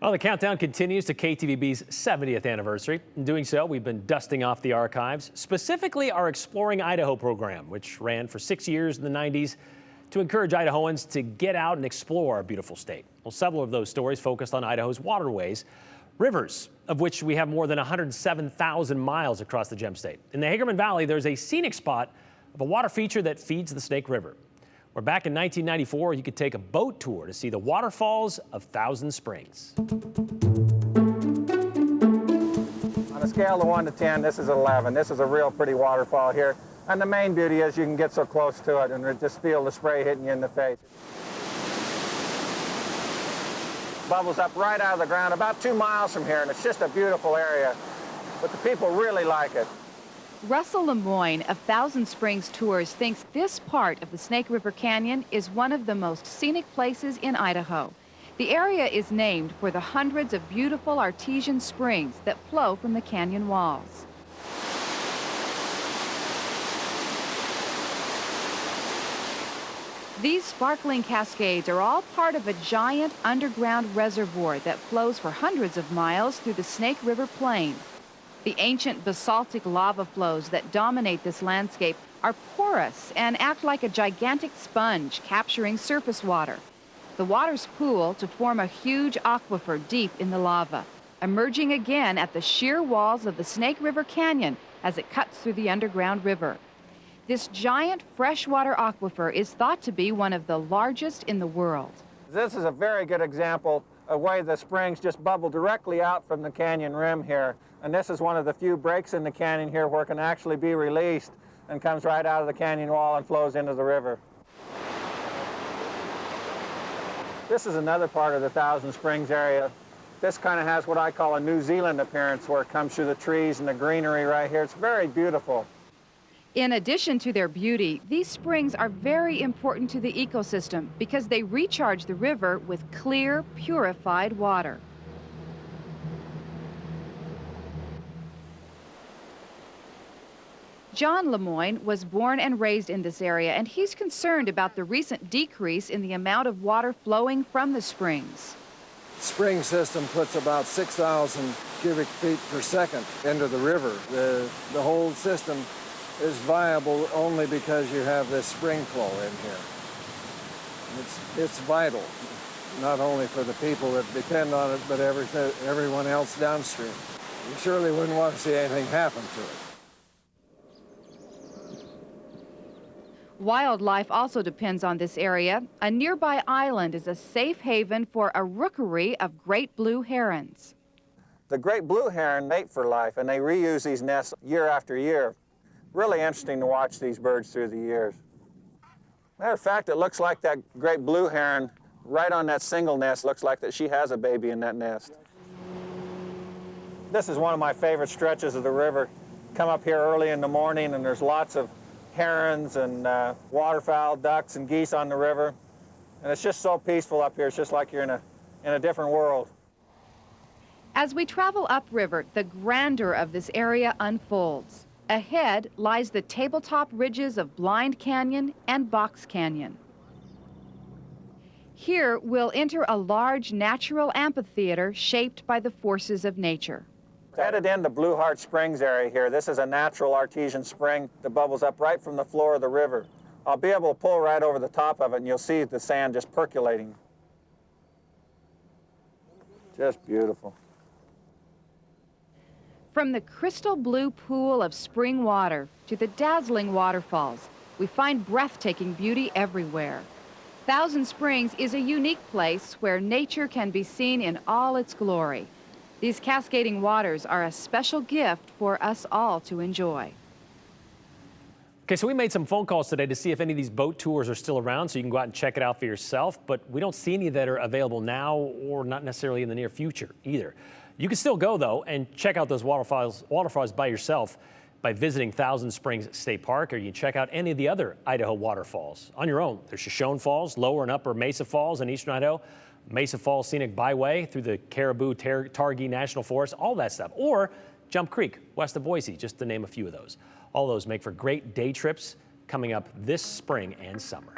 Well, the countdown continues to KTVB's 70th anniversary. In doing so, we've been dusting off the archives, specifically our Exploring Idaho program, which ran for 6 years in the 90s to encourage Idahoans to get out and explore our beautiful state. Well, several of those stories focused on Idaho's waterways, rivers, of which we have more than 107,000 miles across the Gem State. In the Hagerman Valley, there's a scenic spot of a water feature that feeds the Snake River, where back in 1994, you could take a boat tour to see the waterfalls of Thousand Springs. On a scale of 1 to 10, this is 11. This is a real pretty waterfall here. And the main beauty is you can get so close to it and just feel the spray hitting you in the face. Bubbles up right out of the ground about 2 miles from here, and it's just a beautiful area. But the people really like it. Russell Lemoyne of Thousand Springs Tours thinks this part of the Snake River Canyon is one of the most scenic places in Idaho. The area is named for the hundreds of beautiful artesian springs that flow from the canyon walls. These sparkling cascades are all part of a giant underground reservoir that flows for hundreds of miles through the Snake River Plain. The ancient basaltic lava flows that dominate this landscape are porous and act like a gigantic sponge capturing surface water. The waters pool to form a huge aquifer deep in the lava, emerging again at the sheer walls of the Snake River Canyon as it cuts through the underground river. This giant freshwater aquifer is thought to be one of the largest in the world. This is a very good example of way the springs just bubble directly out from the canyon rim here. And this is one of the few breaks in the canyon here where it can actually be released and comes right out of the canyon wall and flows into the river. This is another part of the Thousand Springs area. This kind of has what I call a New Zealand appearance, where it comes through the trees and the greenery right here. It's very beautiful. In addition to their beauty, these springs are very important to the ecosystem because they recharge the river with clear, purified water. John Lemoyne was born and raised in this area, and he's concerned about the recent decrease in the amount of water flowing from the springs. The spring system puts about 6,000 cubic feet per second into the river. The whole system is viable only because you have this spring flow in here. It's vital, not only for the people that depend on it, but everyone else downstream. You surely wouldn't want to see anything happen to it. Wildlife also depends on this area. A nearby island is a safe haven for a rookery of great blue herons. The great blue heron mate for life, and they reuse these nests year after year. Really interesting to watch these birds through the years. Matter of fact, it looks like that great blue heron right on that single nest looks like that she has a baby in that nest. This is one of my favorite stretches of the river. Come up here early in the morning and there's lots of herons and waterfowl, ducks and geese on the river. And it's just so peaceful up here. It's just like you're in a different world. As we travel upriver, the grandeur of this area unfolds. Ahead lies the tabletop ridges of Blind Canyon and Box Canyon. Here we'll enter a large natural amphitheater shaped by the forces of nature. Headed into Blue Heart Springs area here. This is a natural artesian spring that bubbles up right from the floor of the river. I'll be able to pull right over the top of it and you'll see the sand just percolating. Just beautiful. From the crystal blue pool of spring water to the dazzling waterfalls, we find breathtaking beauty everywhere. Thousand Springs is a unique place where nature can be seen in all its glory. These cascading waters are a special gift for us all to enjoy. Okay, so we made some phone calls today to see if any of these boat tours are still around so you can go out and check it out for yourself, but we don't see any that are available now or not necessarily in the near future either. You can still go, though, and check out those waterfalls by yourself by visiting Thousand Springs State Park, or you can check out any of the other Idaho waterfalls on your own. There's Shoshone Falls, Lower and Upper Mesa Falls in eastern Idaho, Mesa Falls Scenic Byway through the Caribou-Targhee National Forest, all that stuff. Or Jump Creek, west of Boise, just to name a few of those. All those make for great day trips coming up this spring and summer.